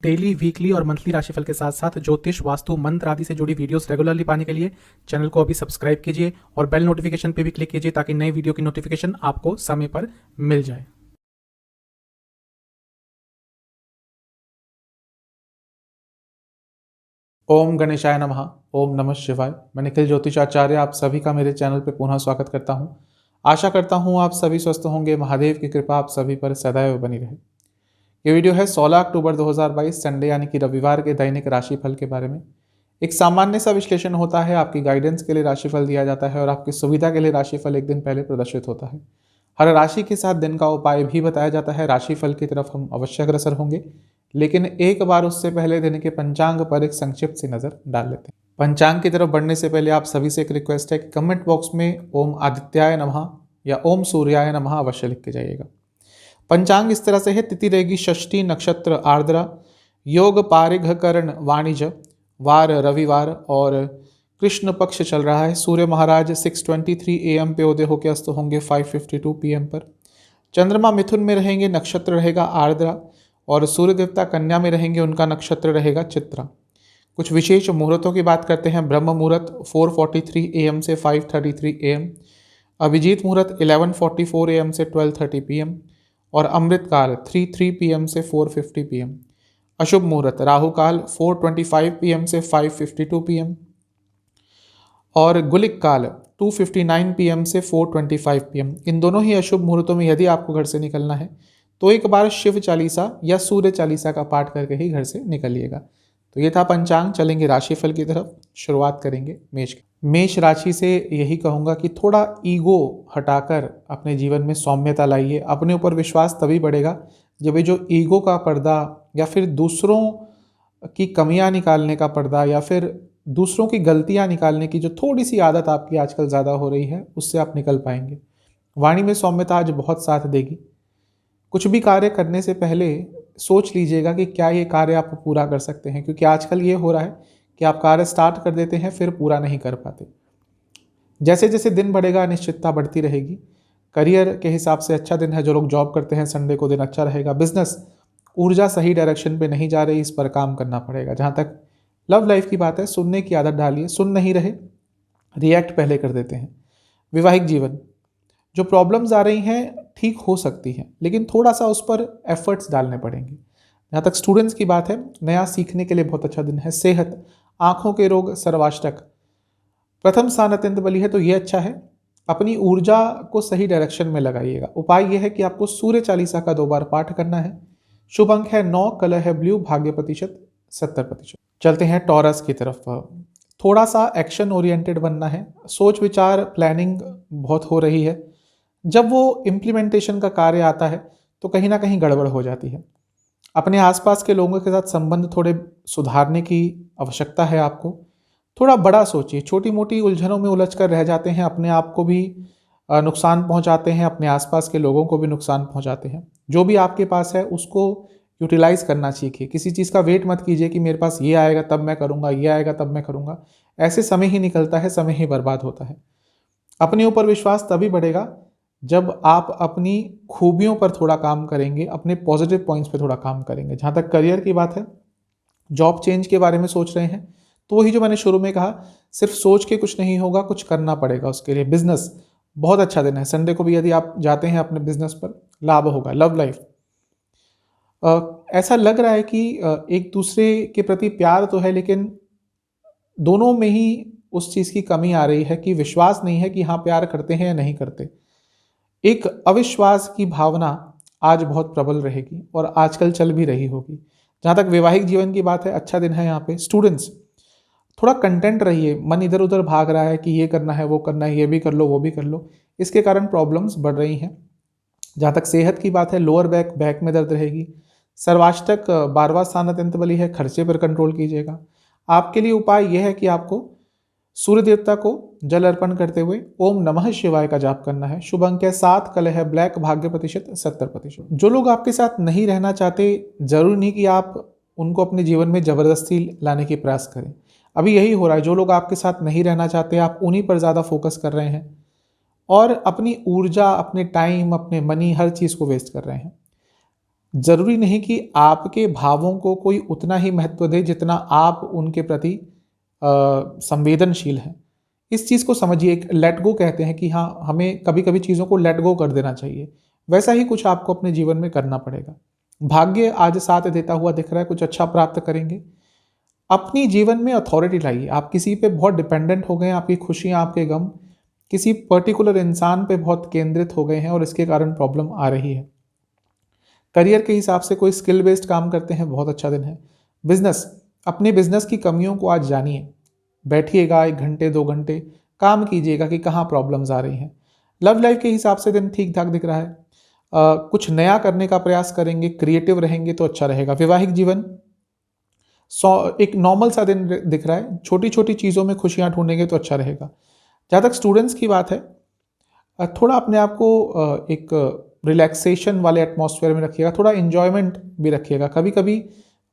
Daily, weekly और monthly राशिफल के साथ साथ ज्योतिष, वास्तु, मंत्र आदि से जुड़ी वीडियोस रेगुलरली पाने के लिए चैनल को अभी सब्सक्राइब कीजिए और बेल नोटिफिकेशन पे भी क्लिक कीजिए ताकि नई वीडियो की नोटिफिकेशन आपको समय पर मिल जाए। ओम गणेशाय नमः। ओम नमः शिवाय। मैं निखिल ज्योतिषाचार्य आप सभी का मेरे चैनल पर पुनः स्वागत करता हूं। आशा करता हूं आप सभी स्वस्थ होंगे। महादेव की कृपा आप सभी पर सदैव बनी रहे। ये वीडियो है 16 अक्टूबर 2022 संडे यानी कि रविवार के दैनिक राशिफल के बारे में। एक सामान्य सा विश्लेषण होता है, आपकी गाइडेंस के लिए राशिफल दिया जाता है और आपकी सुविधा के लिए राशिफल एक दिन पहले प्रदर्शित होता है। हर राशि के साथ दिन का उपाय भी बताया जाता है। राशिफल की तरफ हम अवश्य अग्रसर होंगे, लेकिन एक बार उससे पहले दिन के पंचांग पर एक संक्षिप्त सी नजर डाल लेते हैं। पंचांग की तरफ बढ़ने से पहले आप सभी से एक रिक्वेस्ट है कि कमेंट बॉक्स में ओम आदित्याय नमः या ओम सूर्याय नमः अवश्य लिख के जाइएगा। पंचांग इस तरह से है, तिथि रहेगी षष्ठी, नक्षत्र आर्द्रा, योग पारिघ करण वाणिज्य, वार रविवार और कृष्ण पक्ष चल रहा है। सूर्य महाराज 6:23 AM पे उदय होकर अस्त होंगे 5:52 PM पर। चंद्रमा मिथुन में रहेंगे, नक्षत्र रहेगा आर्द्रा और सूर्य देवता कन्या में रहेंगे, उनका नक्षत्र रहेगा चित्रा। कुछ विशेष मुहूर्तों की बात करते हैं। ब्रह्म मुहूर्त 4:43 AM से 5:33 AM, अभिजीत मुहूर्त 11:44 AM से 12:30 PM और अमृत काल 3:03 PM से 4:50 PM। अशुभ मुहूर्त राहु काल 4:25 PM से 5:52 PM और गुलिक काल 2:59 PM से 4:25 PM। इन दोनों ही अशुभ मुहूर्तों में यदि आपको घर से निकलना है तो एक बार शिव चालीसा या सूर्य चालीसा का पाठ करके ही घर से निकलिएगा। तो ये था पंचांग। चलेंगे राशिफल की तरफ। शुरुआत करेंगे मेष राशि से। यही कहूँगा कि थोड़ा ईगो हटाकर अपने जीवन में सौम्यता लाइए। अपने ऊपर विश्वास तभी बढ़ेगा जब ये जो ईगो का पर्दा या फिर दूसरों की कमियां निकालने का पर्दा या फिर दूसरों की गलतियां निकालने की जो थोड़ी सी आदत आपकी आजकल ज़्यादा हो रही है, उससे आप निकल पाएंगे। वाणी में सौम्यता आज बहुत साथ देगी। कुछ भी कार्य करने से पहले सोच लीजिएगा कि क्या ये कार्य आप पूरा कर सकते हैं, क्योंकि आजकल ये हो रहा है कि आप कार्य स्टार्ट कर देते हैं फिर पूरा नहीं कर पाते। जैसे जैसे दिन बढ़ेगा अनिश्चितता बढ़ती रहेगी। करियर के हिसाब से अच्छा दिन है। जो लोग जॉब करते हैं संडे को दिन अच्छा रहेगा। बिजनेस ऊर्जा सही डायरेक्शन पे नहीं जा रही, इस पर काम करना पड़ेगा। जहाँ तक लव लाइफ की बात है, सुनने की आदत डालिए। सुन नहीं रहे, रिएक्ट पहले कर देते हैं। वैवाहिक जीवन, जो प्रॉब्लम्स आ रही हैं ठीक हो सकती हैं, लेकिन थोड़ा सा उस पर एफर्ट्स डालने पड़ेंगे। जहाँ तक स्टूडेंट्स की बात है, नया सीखने के लिए बहुत अच्छा दिन है। सेहत, आंखों के रोग, सर्वाष्टक, प्रथम स्थान अत्यंत बली है, तो ये अच्छा है। अपनी ऊर्जा को सही डायरेक्शन में लगाइएगा। उपाय यह है कि आपको सूर्य चालीसा का 2 बार पाठ करना है। शुभ अंक है 9, कलर है ब्लू, भाग्य प्रतिशत 70%। चलते हैं टॉरस की तरफ। थोड़ा सा एक्शन ओरिएंटेड बनना है। सोच विचार प्लानिंग बहुत हो रही है। जब वो इम्प्लीमेंटेशन का कार्य आता है तो कहीं ना कहीं गड़बड़ हो जाती है। अपने आसपास के लोगों के साथ संबंध थोड़े सुधारने की आवश्यकता है आपको। थोड़ा बड़ा सोचिए। छोटी मोटी उलझनों में उलझ कर रह जाते हैं, अपने आप को भी नुकसान पहुंचाते हैं, अपने आसपास के लोगों को भी नुकसान पहुंचाते हैं। जो भी आपके पास है उसको यूटिलाइज करना सीखिए। किसी चीज़ का वेट मत कीजिए कि मेरे पास ये आएगा तब मैं करूँगा, ये आएगा तब मैं करूँगा। ऐसे समय ही निकलता है, समय ही बर्बाद होता है। अपने ऊपर विश्वास तभी बढ़ेगा जब आप अपनी खूबियों पर थोड़ा काम करेंगे, अपने पॉजिटिव पॉइंट्स पे थोड़ा काम करेंगे। जहाँ तक करियर की बात है, जॉब चेंज के बारे में सोच रहे हैं तो वही जो मैंने शुरू में कहा, सिर्फ सोच के कुछ नहीं होगा, कुछ करना पड़ेगा उसके लिए। बिजनेस बहुत अच्छा दिन है। संडे को भी यदि आप जाते हैं अपने बिजनेस पर, लाभ होगा। लव लाइफ, ऐसा लग रहा है कि एक दूसरे के प्रति प्यार तो है, लेकिन दोनों में ही उस चीज़ की कमी आ रही है कि विश्वास नहीं है कि हाँ प्यार करते हैं या नहीं करते। एक अविश्वास की भावना आज बहुत प्रबल रहेगी और आजकल चल भी रही होगी। जहाँ तक वैवाहिक जीवन की बात है, अच्छा दिन है। यहाँ पे स्टूडेंट्स थोड़ा कंटेंट रहिए। मन इधर उधर भाग रहा है कि ये करना है, वो करना है, ये भी कर लो, वो भी कर लो। इसके कारण प्रॉब्लम्स बढ़ रही हैं। जहाँ तक सेहत की बात है, लोअर बैक में दर्द रहेगी। सर्वाष्टक 12वां स्थान अत्यंत बली है, खर्चे पर कंट्रोल कीजिएगा। आपके लिए उपाय यह है कि आपको सूर्य देवता को जल अर्पण करते हुए ओम नमः शिवाय का जाप करना है। शुभ अंक है 7, कलर है ब्लैक, भाग्य प्रतिशत 70%। जो लोग आपके साथ नहीं रहना चाहते, जरूरी नहीं कि आप उनको अपने जीवन में जबरदस्ती लाने की प्रयास करें। अभी यही हो रहा है, जो लोग आपके साथ नहीं रहना चाहते आप उन्हीं पर ज़्यादा फोकस कर रहे हैं और अपनी ऊर्जा, अपने टाइम, अपने मनी, हर चीज़ को वेस्ट कर रहे हैं। ज़रूरी नहीं कि आपके भावों को कोई उतना ही महत्व दे जितना आप उनके प्रति संवेदनशील हैं। इस चीज़ को समझिए, एक लेट गो कहते हैं कि हाँ, हमें कभी कभी चीज़ों को लेट गो कर देना चाहिए। वैसा ही कुछ आपको अपने जीवन में करना पड़ेगा। भाग्य आज साथ देता हुआ दिख रहा है, कुछ अच्छा प्राप्त करेंगे। अपनी जीवन में अथॉरिटी लाइए। आप किसी पे बहुत डिपेंडेंट हो गए हैं, आपकी खुशियाँ, आपके गम किसी पर्टिकुलर इंसान पे बहुत केंद्रित हो गए हैं और इसके कारण प्रॉब्लम आ रही है। करियर के हिसाब से कोई स्किल बेस्ड काम करते हैं, बहुत अच्छा दिन है। बिजनेस, अपने बिजनेस की कमियों को आज जानिए। बैठिएगा 1 घंटे 2 घंटे, काम कीजिएगा कि कहाँ प्रॉब्लम्स आ रही हैं। लव लाइफ के हिसाब से दिन ठीक ठाक दिख रहा है। कुछ नया करने का प्रयास करेंगे, क्रिएटिव रहेंगे तो अच्छा रहेगा। वैवाहिक जीवन एक नॉर्मल सा दिन दिख रहा है। छोटी छोटी चीज़ों में खुशियाँ ढूंढेंगे तो अच्छा रहेगा। जहाँ तक स्टूडेंट्स की बात है, थोड़ा अपने आप को एक रिलैक्सेशन वाले एटमॉस्फेयर में रखिएगा, थोड़ा इन्जॉयमेंट भी रखिएगा। कभी कभी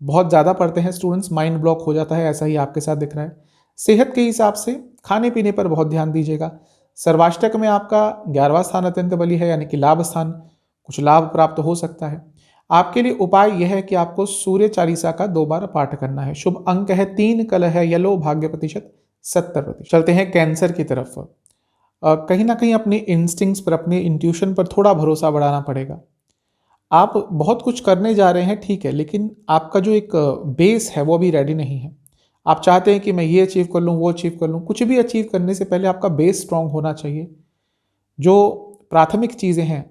बहुत ज़्यादा पढ़ते हैं स्टूडेंट्स, माइंड ब्लॉक हो जाता है, ऐसा ही आपके साथ दिख रहा है। सेहत के हिसाब से खाने पीने पर बहुत ध्यान दीजिएगा। सर्वाष्टक में आपका 11वां स्थान अत्यंत बली है, यानी कि लाभ स्थान, कुछ लाभ प्राप्त हो सकता है। आपके लिए उपाय यह है कि आपको सूर्य चालीसा का 2 बार पाठ करना है। शुभ अंक है 3, कलर है येलो, भाग्य प्रतिशत 70%। चलते हैं कैंसर की तरफ। कहीं ना कहीं अपने इंस्टिंक्ट्स पर, अपने इंट्यूशन पर थोड़ा भरोसा बढ़ाना पड़ेगा। आप बहुत कुछ करने जा रहे हैं, ठीक है, लेकिन आपका जो एक बेस है वो अभी रेडी नहीं है। आप चाहते हैं कि मैं ये अचीव कर लूँ, वो अचीव कर लूँ। कुछ भी अचीव करने से पहले आपका बेस स्ट्रांग होना चाहिए। जो प्राथमिक चीज़ें हैं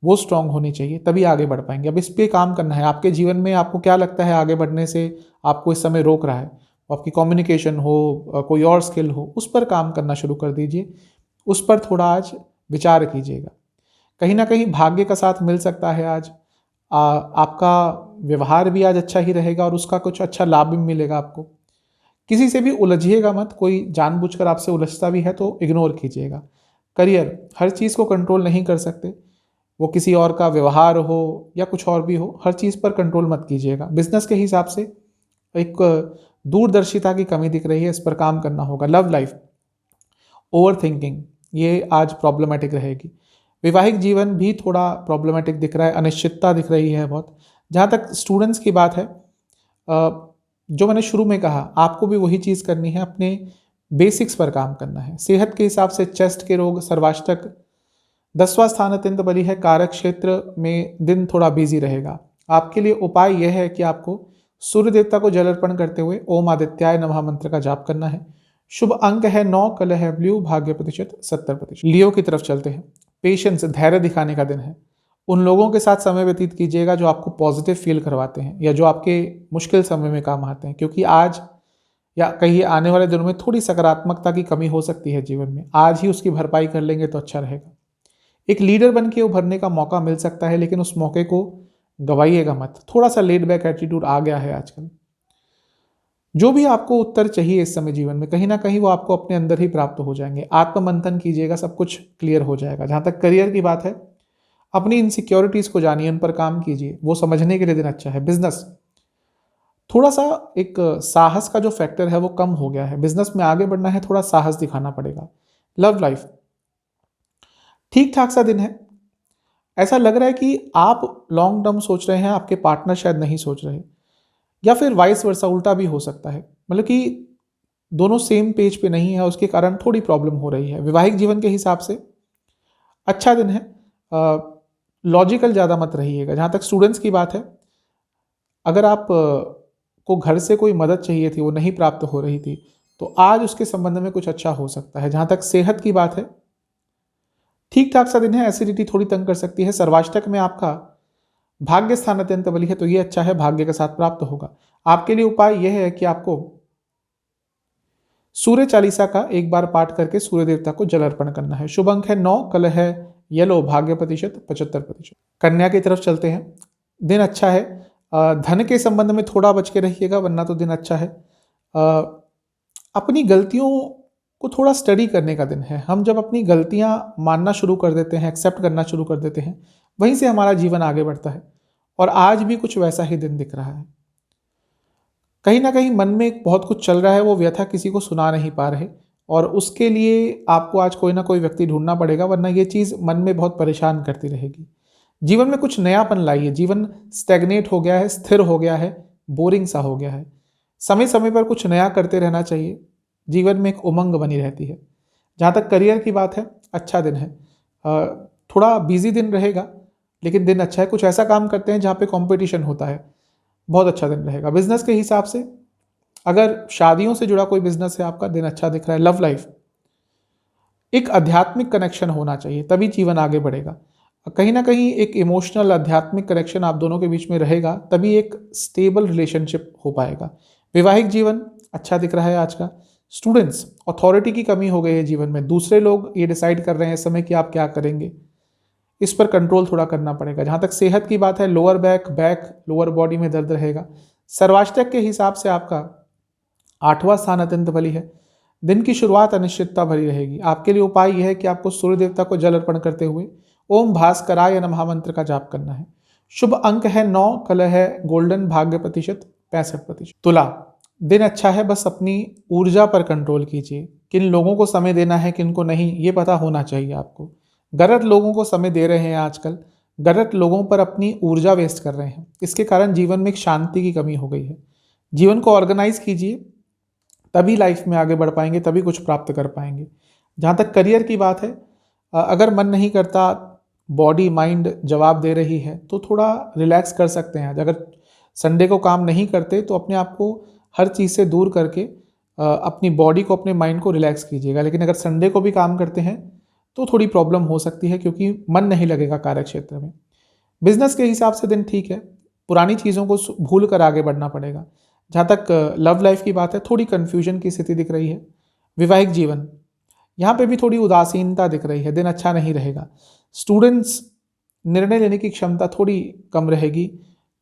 वो स्ट्रांग होनी चाहिए, तभी आगे बढ़ पाएंगे। अब इस पे काम करना है। आपके जीवन में आपको क्या लगता है आगे बढ़ने से आपको इस समय रोक रहा है? आपकी कम्युनिकेशन हो, कोई और स्किल हो, उस पर काम करना शुरू कर दीजिए। उस पर थोड़ा आज विचार कीजिएगा। कहीं ना कहीं भाग्य का साथ मिल सकता है आज। आपका व्यवहार भी आज अच्छा ही रहेगा और उसका कुछ अच्छा लाभ भी मिलेगा आपको। किसी से भी उलझिएगा मत। कोई जानबूझकर आपसे उलझता भी है तो इग्नोर कीजिएगा। करियर, हर चीज़ को कंट्रोल नहीं कर सकते। वो किसी और का व्यवहार हो या कुछ और भी हो, हर चीज़ पर कंट्रोल मत कीजिएगा। बिजनेस के हिसाब से एक दूरदर्शिता की कमी दिख रही है, इस पर काम करना होगा। लव लाइफ, ओवर थिंकिंग, ये आज प्रॉब्लमेटिक रहेगी। वैवाहिक जीवन भी थोड़ा प्रॉब्लमेटिक दिख रहा है, अनिश्चितता दिख रही है बहुत। जहाँ तक स्टूडेंट्स की बात है, जो मैंने शुरू में कहा, आपको भी वही चीज़ करनी है, अपने बेसिक्स पर काम करना है। सेहत के हिसाब से चेस्ट के रोग, सर्वाष्टक, 10वां स्थान अत्यंत बली है। कारक क्षेत्र में दिन थोड़ा बिजी रहेगा। आपके लिए उपाय यह है कि आपको सूर्य देवता को जल अर्पण करते हुए ओम आदित्याय नमः मंत्र का जाप करना है। शुभ अंक है 9, कलर है ब्लू, भाग्य प्रतिशत 70%। लियो की तरफ चलते हैं। पेशेंस, धैर्य दिखाने का दिन है। उन लोगों के साथ समय व्यतीत कीजिएगा जो आपको पॉजिटिव फील करवाते हैं या जो आपके मुश्किल समय में काम आते हैं, क्योंकि आज या कहीं आने वाले दिनों में थोड़ी सकारात्मकता की कमी हो सकती है जीवन में। आज ही उसकी भरपाई कर लेंगे तो अच्छा रहेगा। एक लीडर बन के उभरने का मौका मिल सकता है, लेकिन उस मौके को गवाइएगा मत। थोड़ा सा लेड बैक एटीट्यूड आ गया है आजकल। जो भी आपको उत्तर चाहिए इस समय जीवन में, कहीं ना कहीं वो आपको अपने अंदर ही प्राप्त हो जाएंगे। आत्ममंथन कीजिएगा, सब कुछ क्लियर हो जाएगा। जहाँ तक करियर की बात है, अपनी इनसिक्योरिटीज को जानिए, उन पर काम कीजिए, वो समझने के लिए दिन अच्छा है। बिजनेस, थोड़ा सा एक साहस का जो फैक्टर है वो कम हो गया है। बिजनेस में आगे बढ़ना है, थोड़ा साहस दिखाना पड़ेगा। लव लाइफ, ठीक ठाक सा दिन है। ऐसा लग रहा है कि आप लॉन्ग टर्म सोच रहे हैं, आपके पार्टनर शायद नहीं सोच रहे, या फिर वाइस वर्सा, उल्टा भी हो सकता है। मतलब कि दोनों सेम पेज पे नहीं है, उसके कारण थोड़ी प्रॉब्लम हो रही है। वैवाहिक जीवन के हिसाब से अच्छा दिन है। लॉजिकल ज़्यादा मत रहिएगा। जहाँ तक स्टूडेंट्स की बात है, अगर आप को घर से कोई मदद चाहिए थी, वो नहीं प्राप्त हो रही थी, तो आज उसके संबंध में कुछ अच्छा हो सकता है। जहाँ तक सेहत की बात है, ठीक ठाक सा दिन है। एसिडिटी थोड़ी तंग कर सकती है। सर्वाष्टक में आपका भाग्य स्थान अत्यंत बली है, तो ये अच्छा है, भाग्य के साथ प्राप्त होगा। आपके लिए उपाय यह है कि आपको सूर्य चालीसा का 1 बार पाठ करके सूर्य देवता को जल अर्पण करना है। शुभ अंक है 9, कलर है येलो, भाग्य प्रतिशत 75%। कन्या की तरफ चलते हैं। दिन अच्छा है। धन के संबंध में थोड़ा बच के रहिएगा, वरना तो दिन अच्छा है। अपनी गलतियों को थोड़ा स्टडी करने का दिन है। हम जब अपनी गलतियां मानना शुरू कर देते हैं, एक्सेप्ट करना शुरू कर देते हैं, वहीं से हमारा जीवन आगे बढ़ता है। और आज भी कुछ वैसा ही दिन दिख रहा है। कहीं ना कहीं मन में बहुत कुछ चल रहा है, वो व्यथा किसी को सुना नहीं पा रहे, और उसके लिए आपको आज कोई ना कोई व्यक्ति ढूंढना पड़ेगा, वरना ये चीज़ मन में बहुत परेशान करती रहेगी। जीवन में कुछ नयापन लाइए। जीवन स्टैग्नेट हो गया है, स्थिर हो गया है, बोरिंग सा हो गया है। समय समय पर कुछ नया करते रहना चाहिए। जीवन में एक उमंग बनी रहती है। जहाँ तक करियर की बात है, अच्छा दिन है। थोड़ा बिजी दिन रहेगा, लेकिन दिन अच्छा है। कुछ ऐसा काम करते हैं जहाँ पे कंपटीशन होता है, बहुत अच्छा दिन रहेगा। बिजनेस के हिसाब से अगर शादियों से जुड़ा कोई बिजनेस है आपका, दिन अच्छा दिख रहा है। लव लाइफ, एक आध्यात्मिक कनेक्शन होना चाहिए, तभी जीवन आगे बढ़ेगा। कहीं ना कहीं एक इमोशनल आध्यात्मिक कनेक्शन आप दोनों के बीच में रहेगा, तभी एक स्टेबल रिलेशनशिप हो पाएगा। वैवाहिक जीवन अच्छा दिख रहा है आज का। स्टूडेंट्स, अथॉरिटी की कमी हो गई है जीवन में। दूसरे लोग ये डिसाइड कर रहे हैं इस समय कि आप क्या करेंगे, इस पर कंट्रोल थोड़ा करना पड़ेगा। जहाँ तक सेहत की बात है, लोअर बैक लोअर बॉडी में दर्द रहेगा। सर्वाष्टक के हिसाब से आपका 8वां स्थान अत्यंत बली है। दिन की शुरुआत अनिश्चितता भरी रहेगी। आपके लिए उपाय यह है कि आपको सूर्य देवता को जल अर्पण करते हुए ओम भास्कराय नमः मंत्र का जाप करना है। शुभ अंक है 9, कलर है गोल्डन, भाग्य प्रतिशत 65%। तुला, दिन अच्छा है, बस अपनी ऊर्जा पर कंट्रोल कीजिए। किन लोगों को समय देना है, किन को नहीं, ये पता होना चाहिए आपको। गलत लोगों को समय दे रहे हैं आजकल, गलत लोगों पर अपनी ऊर्जा वेस्ट कर रहे हैं। इसके कारण जीवन में एक शांति की कमी हो गई है। जीवन को ऑर्गेनाइज कीजिए, तभी लाइफ में आगे बढ़ पाएंगे, तभी कुछ प्राप्त कर पाएंगे। जहाँ तक करियर की बात है, अगर मन नहीं करता, बॉडी माइंड जवाब दे रही है, तो थोड़ा रिलैक्स कर सकते हैं। अगर संडे को काम नहीं करते तो अपने आप को हर चीज़ से दूर करके अपनी बॉडी को, अपने माइंड को रिलैक्स कीजिएगा। लेकिन अगर संडे को भी काम करते हैं तो थोड़ी प्रॉब्लम हो सकती है, क्योंकि मन नहीं लगेगा कार्य क्षेत्र में। बिजनेस के हिसाब से दिन ठीक है, पुरानी चीज़ों को भूल कर आगे बढ़ना पड़ेगा। जहाँ तक लव लाइफ की बात है, थोड़ी कन्फ्यूजन की स्थिति दिख रही है। वैवाहिक जीवन, यहाँ पे भी थोड़ी उदासीनता दिख रही है, दिन अच्छा नहीं रहेगा। स्टूडेंट्स, निर्णय लेने की क्षमता थोड़ी कम रहेगी।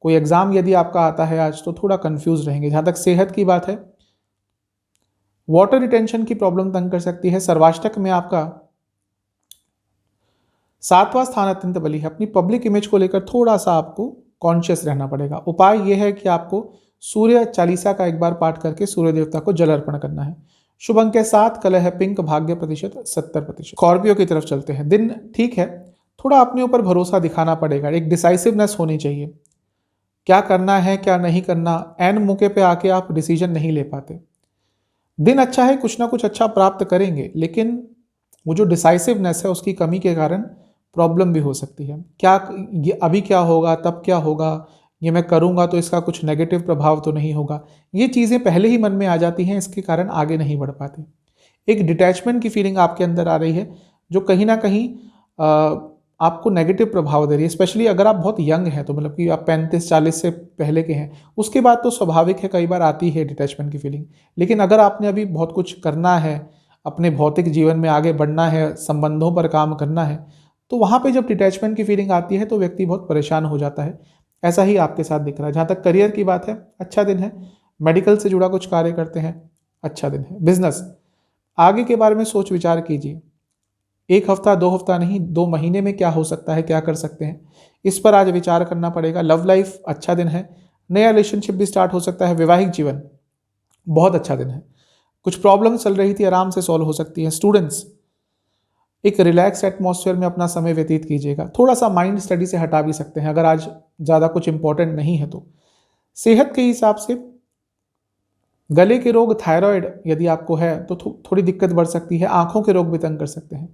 कोई एग्जाम यदि आपका आता है आज, तो थोड़ा कंफ्यूज रहेंगे। जहाँ तक सेहत की बात है, वाटर रिटेंशन की प्रॉब्लम तंग कर सकती है। सर्वाष्टक में आपका 7वां स्थान अत्यंत बली है। अपनी पब्लिक इमेज को लेकर थोड़ा सा आपको कॉन्शियस रहना पड़ेगा। उपाय यह है कि आपको सूर्य चालीसा का एक बार पाठ करके सूर्य देवता को जल अर्पण करना है। शुभ अंक है 7, कलर है पिंक, भाग्य प्रतिशत 70%। स्कॉर्पियो की तरफ चलते हैं। दिन ठीक है, थोड़ा अपने ऊपर भरोसा दिखाना पड़ेगा, एक डिसाइसिवनेस होनी चाहिए। क्या करना है, क्या नहीं करना, एन मौके पे आके आप डिसीजन नहीं ले पाते। दिन अच्छा है, कुछ ना कुछ अच्छा प्राप्त करेंगे, लेकिन वो जो डिसाइसिवनेस है उसकी कमी के कारण प्रॉब्लम भी हो सकती है। क्या ये अभी क्या होगा, तब क्या होगा, ये मैं करूँगा तो इसका कुछ नेगेटिव प्रभाव तो नहीं होगा, ये चीज़ें पहले ही मन में आ जाती हैं, इसके कारण आगे नहीं बढ़ पाते। एक डिटैचमेंट की फीलिंग आपके अंदर आ रही है, जो कहीं ना कहीं आपको नेगेटिव प्रभाव दे रही है। स्पेशली अगर आप बहुत यंग हैं, तो मतलब कि आप 35-40 से पहले के हैं, उसके बाद तो स्वाभाविक है, कई बार आती है डिटैचमेंट की फीलिंग। लेकिन अगर आपने अभी बहुत कुछ करना है, अपने भौतिक जीवन में आगे बढ़ना है, संबंधों पर काम करना है, तो वहाँ पे जब डिटैचमेंट की फीलिंग आती है तो व्यक्ति बहुत परेशान हो जाता है। ऐसा ही आपके साथ दिख रहा है। जहाँ तक करियर की बात है, अच्छा दिन है। मेडिकल से जुड़ा कुछ कार्य करते हैं, अच्छा दिन है। बिजनेस, आगे के बारे में सोच विचार कीजिए। 1 हफ्ता, 2 हफ्ता नहीं, 2 महीने में क्या हो सकता है, क्या कर सकते हैं, इस पर आज विचार करना पड़ेगा। लव लाइफ अच्छा दिन है, नया रिलेशनशिप भी स्टार्ट हो सकता है। वैवाहिक जीवन बहुत अच्छा दिन है। कुछ प्रॉब्लम चल रही थी, आराम से सॉल्व हो सकती है। स्टूडेंट्स, एक रिलैक्स एटमॉस्फेयर में अपना समय व्यतीत कीजिएगा। थोड़ा सा माइंड स्टडी से हटा भी सकते हैं अगर आज ज़्यादा कुछ इंपॉर्टेंट नहीं है तो। सेहत के हिसाब से गले के रोग, थायराइड यदि आपको है तो थोड़ी दिक्कत बढ़ सकती है। आंखों के रोग भी तंग कर सकते हैं।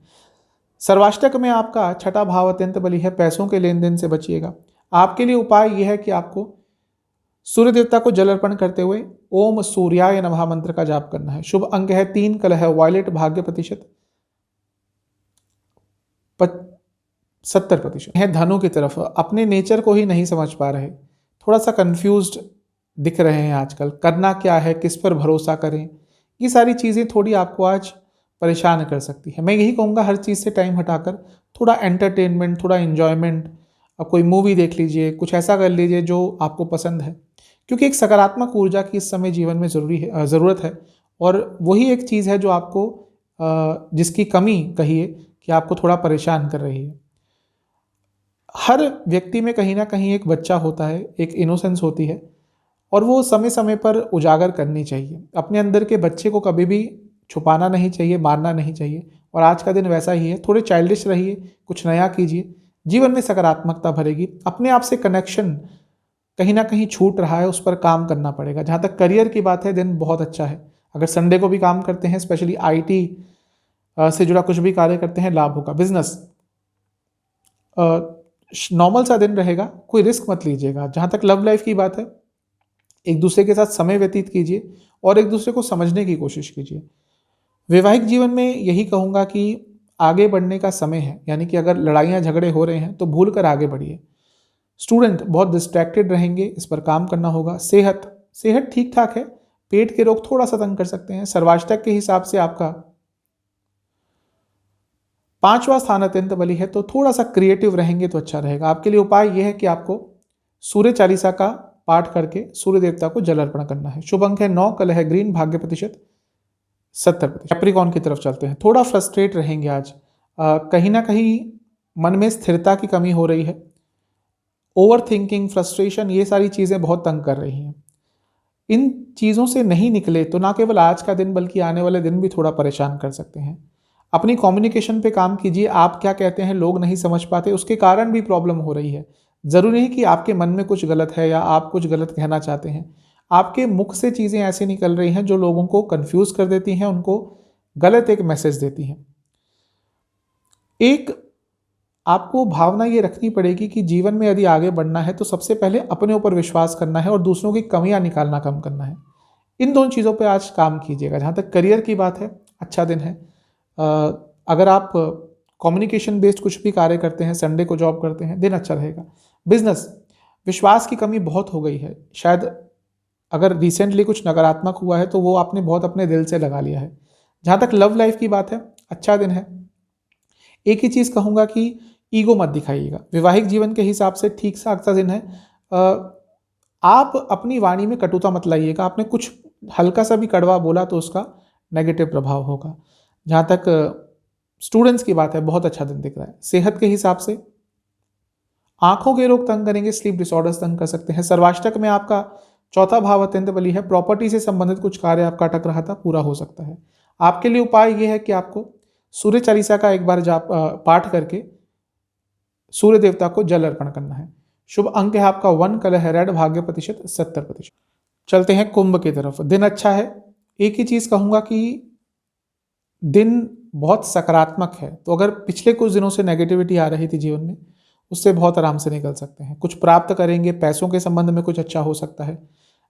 सर्वाष्टक में आपका 6ठा भाव अत्यंत बली है। पैसों के लेन देन से बचिएगा। आपके लिए उपाय यह है कि आपको सूर्य देवता को जल अर्पण करते हुए ओम सूर्याय नमः मंत्र का जाप करना है। शुभ अंक है 3, कलर है वायलेट, भाग्य प्रतिशत 70% है। धनु की तरफ, अपने नेचर को ही नहीं समझ पा रहे, थोड़ा सा कंफ्यूज्ड दिख रहे हैं आजकल। करना क्या है, किस पर भरोसा करें, ये सारी चीज़ें थोड़ी आपको आज परेशान कर सकती है। मैं यही कहूँगा, हर चीज़ से टाइम हटाकर थोड़ा एंटरटेनमेंट, थोड़ा इन्जॉयमेंट, अब कोई मूवी देख लीजिए, कुछ ऐसा कर लीजिए जो आपको पसंद है, क्योंकि एक सकारात्मक ऊर्जा की इस समय जीवन में ज़रूरत है। और वही एक चीज़ है जो आपको जिसकी कमी कहिए कि आपको थोड़ा परेशान कर रही है। हर व्यक्ति में कहीं ना कहीं एक बच्चा होता है, एक इनोसेंस होती है, और वो समय समय पर उजागर करनी चाहिए। अपने अंदर के बच्चे को कभी भी छुपाना नहीं चाहिए, मारना नहीं चाहिए। और आज का दिन वैसा ही है, थोड़े चाइल्डिश रहिए, कुछ नया कीजिए, जीवन में सकारात्मकता भरेगी। अपने आप से कनेक्शन कहीं ना कहीं छूट रहा है, उस पर काम करना पड़ेगा। जहाँ तक करियर की बात है, दिन बहुत अच्छा है। अगर संडे को भी काम करते हैं, स्पेशली आईटी से जुड़ा कुछ भी कार्य करते हैं, लाभ होगा। बिजनेस नॉर्मल सा दिन रहेगा, कोई रिस्क मत लीजिएगा। जहाँ तक लव लाइफ की बात है, एक दूसरे के साथ समय व्यतीत कीजिए और एक दूसरे को समझने की कोशिश कीजिए। वैवाहिक जीवन में यही कहूँगा कि आगे बढ़ने का समय है, यानी कि अगर लड़ाइयाँ झगड़े हो रहे हैं तो भूल कर आगे बढ़िए। स्टूडेंट बहुत डिस्ट्रैक्टेड रहेंगे, इस पर काम करना होगा। सेहत ठीक ठाक है, पेट के रोग थोड़ा सा तंग कर सकते हैं। सर्वाष्टक के हिसाब से आपका 5वां स्थान अत्यंत बली है, तो थोड़ा सा क्रिएटिव रहेंगे तो अच्छा रहेगा। आपके लिए उपाय यह है कि आपको सूर्य चालीसा का पाठ करके सूर्य देवता को जल अर्पण करना है। शुभ अंक है 9, कलर है ग्रीन, भाग्य प्रतिशत 70%। कैप्रिकॉर्न की तरफ चलते हैं। थोड़ा फ्रस्ट्रेट रहेंगे आज, कहीं ना कहीं मन में स्थिरता की कमी हो रही है। ओवर थिंकिंग, फ्रस्ट्रेशन, ये सारी चीज़ें बहुत तंग कर रही हैं। इन चीज़ों से नहीं निकले तो ना केवल आज का दिन बल्कि आने वाले दिन भी थोड़ा परेशान कर सकते हैं। अपनी कम्युनिकेशन पे काम कीजिए। आप क्या कहते हैं लोग नहीं समझ पाते, उसके कारण भी प्रॉब्लम हो रही है। ज़रूरी नहीं कि आपके मन में कुछ गलत है या आप कुछ गलत कहना चाहते हैं। आपके मुख से चीज़ें ऐसी निकल रही हैं जो लोगों को कंफ्यूज कर देती हैं, उनको गलत एक मैसेज देती हैं। एक आपको भावना ये रखनी पड़ेगी कि जीवन में यदि आगे बढ़ना है तो सबसे पहले अपने ऊपर विश्वास करना है और दूसरों की कमियां निकालना कम करना है। इन दोनों चीज़ों पे आज काम कीजिएगा। जहाँ तक करियर की बात है, अच्छा दिन है। अगर आप कम्युनिकेशन बेस्ड कुछ भी कार्य करते हैं, संडे को जॉब करते हैं, दिन अच्छा रहेगा। बिजनेस, विश्वास की कमी बहुत हो गई है। शायद अगर रिसेंटली कुछ नकारात्मक हुआ है तो वो आपने बहुत अपने दिल से लगा लिया है। जहाँ तक लव लाइफ की बात है, अच्छा दिन है। एक ही चीज़ कहूँगा कि ईगो मत दिखाइएगा। वैवाहिक जीवन के हिसाब से ठीक सा अच्छा दिन है। आप अपनी वाणी में कटुता मत लाइएगा। आपने कुछ हल्का सा भी कड़वा बोला तो उसका नेगेटिव प्रभाव होगा। जहाँ तक स्टूडेंट्स की बात है, बहुत अच्छा दिन दिख रहा है। सेहत के हिसाब से आंखों के रोग तंग करेंगे, स्लीप डिसऑर्डर्स तंग कर सकते हैं। सर्वाष्टक में आपका 4था भाव अत्यंत बली है। प्रॉपर्टी से संबंधित कुछ कार्य आपका अटक रहा था, पूरा हो सकता है। आपके लिए उपाय यह है कि आपको सूर्य चालीसा का एक बार पाठ करके सूर्य देवता को जल अर्पण करना है। शुभ अंक है आपका 1, कलर है रेड, भाग्य प्रतिशत 70%। चलते हैं कुंभ की तरफ। दिन अच्छा है। एक ही चीज कहूंगा कि दिन बहुत सकारात्मक है, तो अगर पिछले कुछ दिनों से नेगेटिविटी आ रही थी जीवन में, उससे बहुत आराम से निकल सकते हैं। कुछ प्राप्त करेंगे, पैसों के संबंध में कुछ अच्छा हो सकता है।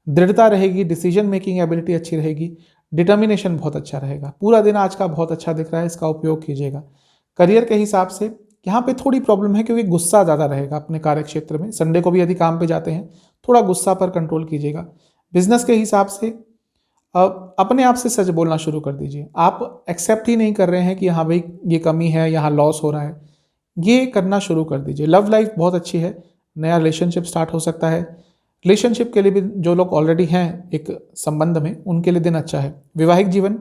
दृढ़ता रहेगी, डिसीजन मेकिंग एबिलिटी अच्छी रहेगी, डिटर्मिनेशन बहुत अच्छा रहेगा। पूरा दिन आज का बहुत अच्छा दिख रहा है, इसका उपयोग कीजिएगा। करियर के हिसाब से यहाँ पे थोड़ी प्रॉब्लम है क्योंकि गुस्सा ज़्यादा रहेगा अपने कार्य क्षेत्र में। संडे को भी यदि काम पे जाते हैं, थोड़ा गुस्सा पर कंट्रोल कीजिएगा। बिजनेस के हिसाब से अपने आप से सच बोलना शुरू कर दीजिए। आप एक्सेप्ट ही नहीं कर रहे हैं कि हाँ भाई ये कमी है, यहाँ लॉस हो रहा है, ये करना शुरू कर दीजिए। लव लाइफ बहुत अच्छी है, नया रिलेशनशिप स्टार्ट हो सकता है। रिलेशनशिप के लिए भी जो लोग ऑलरेडी हैं एक संबंध में, उनके लिए दिन अच्छा है। वैवाहिक जीवन,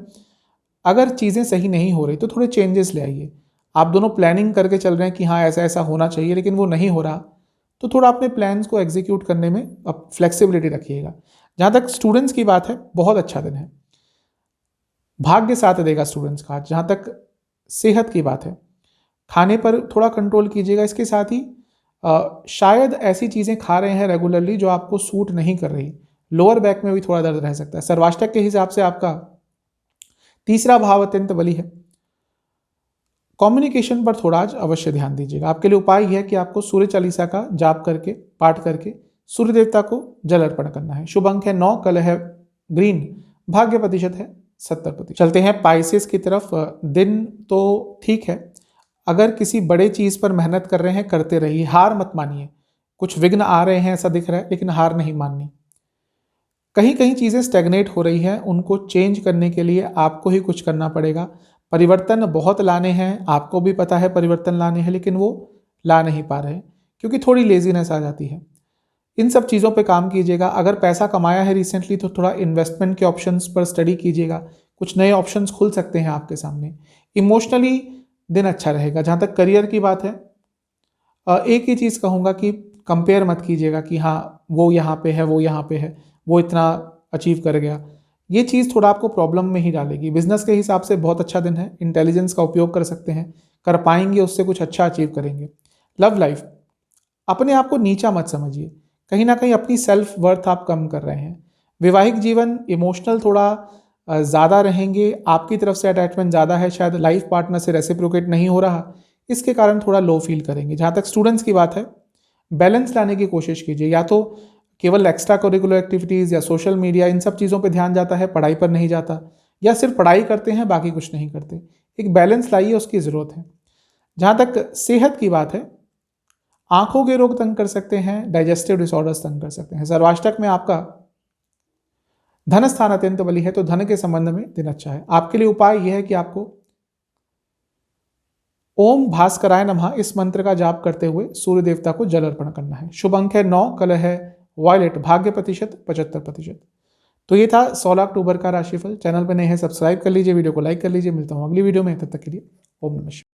अगर चीज़ें सही नहीं हो रही तो थोड़े चेंजेस ले आइए। आप दोनों प्लानिंग करके चल रहे हैं कि हाँ ऐसा ऐसा होना चाहिए, लेकिन वो नहीं हो रहा, तो थोड़ा अपने प्लान्स को एग्जीक्यूट करने में अब फ्लेक्सिबिलिटी रखिएगा। जहाँ तक स्टूडेंट्स की बात है, बहुत अच्छा दिन है, भाग्य साथ देगा स्टूडेंट्स का। जहाँ तक सेहत की बात है, खाने पर थोड़ा कंट्रोल कीजिएगा। इसके साथ ही शायद ऐसी चीज़ें खा रहे हैं रेगुलरली जो आपको सूट नहीं कर रही, लोअर बैक में भी थोड़ा दर्द रह सकता है। सर्वाष्टक के हिसाब से आपका 3रा भाव अत्यंत बली है। कम्युनिकेशन पर थोड़ा आज अवश्य ध्यान दीजिएगा। आपके लिए उपाय यह है कि आपको सूर्य चालीसा का जाप करके, पाठ करके सूर्य देवता को जल अर्पण करना है। शुभ अंक है 9, कलर है ग्रीन, भाग्य प्रतिशत है 70%। चलते हैं पाइसेस की तरफ। दिन तो ठीक है, अगर किसी बड़े चीज़ पर मेहनत कर रहे हैं करते रहिए, हार मत मानिए। कुछ विघ्न आ रहे हैं ऐसा दिख रहा है, लेकिन हार नहीं माननी। कहीं कहीं चीज़ें स्टैग्नेट हो रही हैं, उनको चेंज करने के लिए आपको ही कुछ करना पड़ेगा। परिवर्तन बहुत लाने हैं, आपको भी पता है परिवर्तन लाने हैं, लेकिन वो ला नहीं पा रहे क्योंकि थोड़ी लेजीनेस आ जाती है। इन सब चीज़ों पे काम कीजिएगा। अगर पैसा कमाया है रिसेंटली तो थोड़ा इन्वेस्टमेंट के ऑप्शंस पर स्टडी कीजिएगा, कुछ नए ऑप्शंस खुल सकते हैं आपके सामने। इमोशनली दिन अच्छा रहेगा। जहाँ तक करियर की बात है, एक ही चीज़ कहूँगा कि कंपेयर मत कीजिएगा कि हाँ वो यहाँ पे है, वो यहाँ पे है, वो इतना अचीव कर गया। ये चीज़ थोड़ा आपको प्रॉब्लम में ही डालेगी। बिजनेस के हिसाब से बहुत अच्छा दिन है, इंटेलिजेंस का उपयोग कर सकते हैं, कर पाएंगे, उससे कुछ अच्छा अचीव करेंगे। लव लाइफ, अपने आप को नीचा मत समझिए, कहीं ना कहीं अपनी सेल्फ वर्थ आप कम कर रहे हैं। वैवाहिक जीवन इमोशनल थोड़ा ज़्यादा रहेंगे, आपकी तरफ से अटैचमेंट ज़्यादा है, शायद लाइफ पार्टनर से रेसिप्रोकेट नहीं हो रहा, इसके कारण थोड़ा लो फील करेंगे। जहाँ तक स्टूडेंट्स की बात है, बैलेंस लाने की कोशिश कीजिए, या तो केवल एक्स्ट्रा करिकुलर एक्टिविटीज़ या सोशल मीडिया, इन सब चीज़ों पे ध्यान जाता है, पढ़ाई पर नहीं जाता, या सिर्फ पढ़ाई करते हैं बाकी कुछ नहीं करते। एक बैलेंस लाइए, उसकी ज़रूरत है। जहाँ तक सेहत की बात है, आंखों के रोग तंग कर सकते हैं, डाइजेस्टिव डिसऑर्डर्स तंग कर सकते हैं। सर्वाष्टक में आपका धन स्थान अत्यंत बली है, तो धन के संबंध में दिन अच्छा है। आपके लिए उपाय यह है कि आपको ओम भास्कराय नमः इस मंत्र का जाप करते हुए सूर्य देवता को जल अर्पण करना है। शुभ अंक है 9, कलर है वॉयलेट, भाग्य प्रतिशत 75%। तो ये था 16 अक्टूबर का राशिफल। चैनल पर नए हैं सब्सक्राइब कर लीजिए, वीडियो को लाइक कर लीजिए। मिलता हूँ अगली वीडियो में, तब तक के लिए ओम नमः शिवाय।